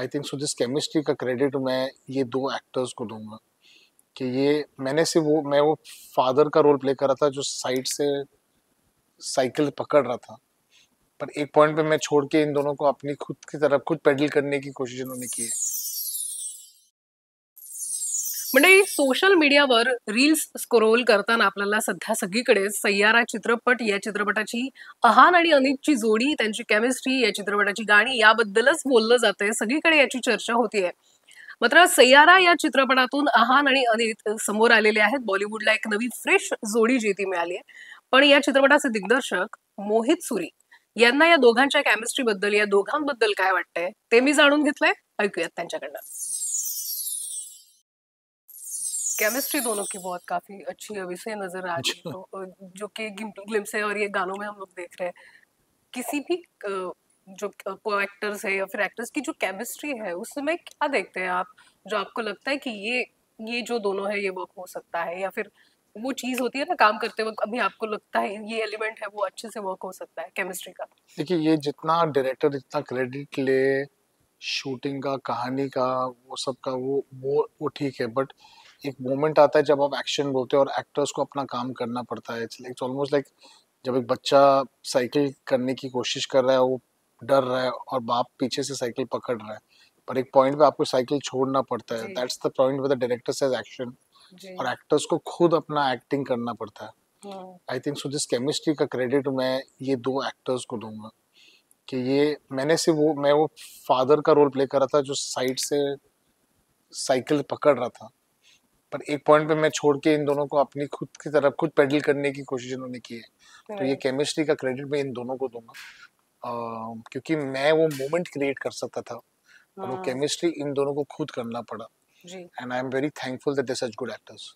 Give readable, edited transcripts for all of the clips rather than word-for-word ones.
I think so this chemistry का credit मैं ये दो एक्टर्स को दूंगा कि ये मैं वो फादर का रोल प्ले कर रहा था जो साइड से साइकिल पकड़ रहा था, पर एक पॉइंट पे मैं छोड़ के इन दोनों को अपनी खुद की तरफ खुद पेडल करने की कोशिश इन्होंने की है. म्हणजे सोशल मीडियावर रील्स स्क्रोल करताना आपल्याला सध्या सगळीकडे सय्यारा चित्रपट या चित्रपटाची अहान आणि अनितची जोडी, त्यांची केमिस्ट्री, या चित्रपटाची गाणी याबद्दलच बोललं जातंय. सगळीकडे याची चर्चा होतीये. मात्र सय्यारा या चित्रपटातून अहान आणि अनित समोर आलेले आहेत. बॉलिवूडला एक नवी फ्रेश जोडी जी ती मिळाली आहे. पण या चित्रपटाचे दिग्दर्शक मोहित सुरी यांना या दोघांच्या केमिस्ट्री बद्दल, या दोघांबद्दल काय वाटतंय ते मी जाणून घेतलंय. ऐकूयात त्यांच्याकडनं. केमिस्ट्री दोनों की बहुत काफी अच्छी अभी से नजर आ रही है, तो जो कि ग्लिम्स है और ये गानों में हम लोग देख रहे हैं. किसी भी जो को एक्टर्स है या फिर एक्टर्स की जो केमिस्ट्री है उसमें क्या देखते हैं आप, जो आपको लगता है कि ये जो दोनों है ये वर्क हो सकता है, या फिर वो चीज होती है ना काम करते वक्त अभी आपको लगता है ये एलिमेंट है वो अच्छे से वर्क हो सकता है केमिस्ट्री का. देखिए, ये जितना डायरेक्टर इतना क्रेडिट ले शूटिंग का, कहानी का, वो सब का, वो ठीक है, बट एक मोमेंट आता है जब आप एक्शन बोलते हो और एक्टर्स को अपना काम करना पड़ता है. इट्स ऑलमोस्ट लाइक जब एक बच्चा साइकिल करने की कोशिश कर रहा है, वो डर रहा है और बाप पीछे से साइकिल पकड़ रहा है, पर एक पॉइंट पे आपको साइकिल छोड़ना पड़ता है. That's the point with the director says action, और एक्टर्स को खुद अपना एक्टिंग करना पड़ता है. I think so this chemistry का क्रेडिट मैं ये दो एक्टर्स को दूंगा कि मैं वो फादर का रोल प्ले कर रहा था जो साइड से साइकिल पकड़ रहा था, पर एक पॉइंट पे मैं छोड़ के इन दोनों को अपनी खुद की तरफ खुद पेडल करने की कोशिश इन्होंने की है. तो ये केमिस्ट्री का क्रेडिट मैं इन दोनों को दूंगा, क्योंकि मैं वो मोमेंट क्रिएट कर सकता था और वो केमिस्ट्री इन दोनों को खुद करना पड़ा. And I am very thankful that they such good actors.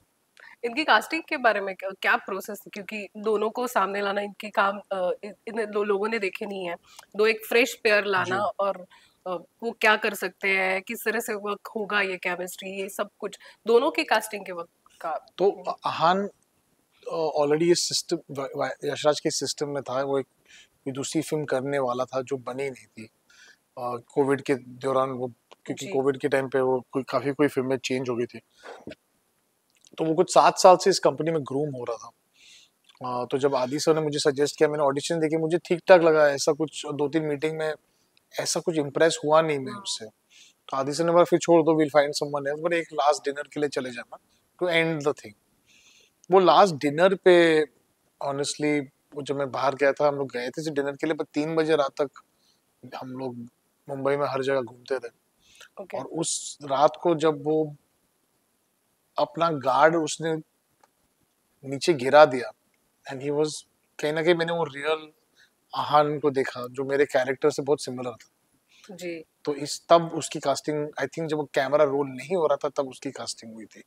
इनकी कास्टिंग के बारे में क्या प्रोसेस, क्योंकि दोनों को सामने लाना इनकी काम इन दो लोगों ने देखे नहीं है. दो एक फ्रेश पेयर लाना और वो क्या कर सकते हैं, किस तरह से वर्क होगा ये केमिस्ट्री, ये सब कुछ दोनों की कास्टिंग के वक्त का. तो अहान ऑलरेडी इस सिस्टम यशराज के सिस्टम में था. वो एक दूसरी फिल्म करने वाला था जो बनी नहीं थी कोविड के दौरान. वो क्योंकि कोविड के टाइम पे वो कोई फिल्में चेंज हो गई थी, तो वो कुछ 7 साल से इस कंपनी में ग्रूम हो रहा था. तो जब आदि सर ने मुझे सजेस्ट किया, मैंने ऑडिशन देखी, मुझे ठीक ठाक लगा. ऐसा कुछ 2-3 मीटिंग में ऐसा कुछ इम्प्रेस हुआ नहीं मैं उससे. तो आदि सर ने बोला फिर छोड़ दो, will find someone else, but एक लास्ट डिनर के लिए चले जाना टू एंड द थिंग. वो लास्ट डिनर पे ऑनेस्टली वो जब मैं बाहर गया था, हम लोग गए थे डिनर के लिए, पर 3 बजे रात तक हम लोग मुंबई में हर जगह घूमते थे. और उस रात को जब वो अपना गार्ड उसने नीचे गिरा दिया एंड ही वाज, कहीं ना कहीं मैंने वो रियल आहान को देखा जो मेरे कैरेक्टर से बहुत सिमिलर था जी. तो तब उसकी कास्टिंग, आई थिंक जब वो कैमरा रोल नहीं हो रहा था तब उसकी कास्टिंग हुई थी.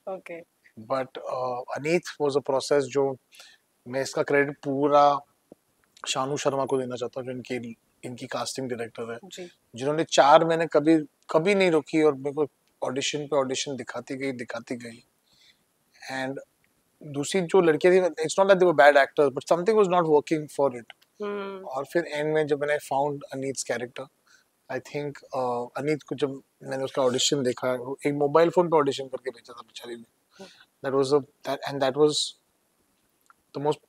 Okay. But Aneet was a process जो मैं इसका क्रेडिट पूरा शानू शर्मा को देना चाहता हूँ, जो इनकी कास्टिंग डायरेक्टर है, जिन्होंने 4 महीने कभी नहीं रुकी और मेरे को ऑडिशन पे ऑडिशन दिखाती गई. एंड दूसरी जो लड़कियां थी, it's not that they were bad actors, but something was not working for it. और फिर एंड में जब मैंने found Aneet's character, I think Aneet को जब मैंने उसका ऑडिशन देखा, एक मोबाइल फोन पे ऑडिशन करके भेजा था बेचारी ने. that was the most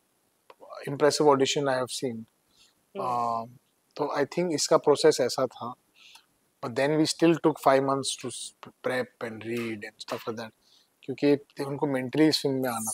impressive audition I have seen. तो आई थिंक इसका प्रोसेस ऐसा था, but then we still took 5 months to prep and read and stuff like that, क्योंकि उनको मेंटली इस फिल्म में आना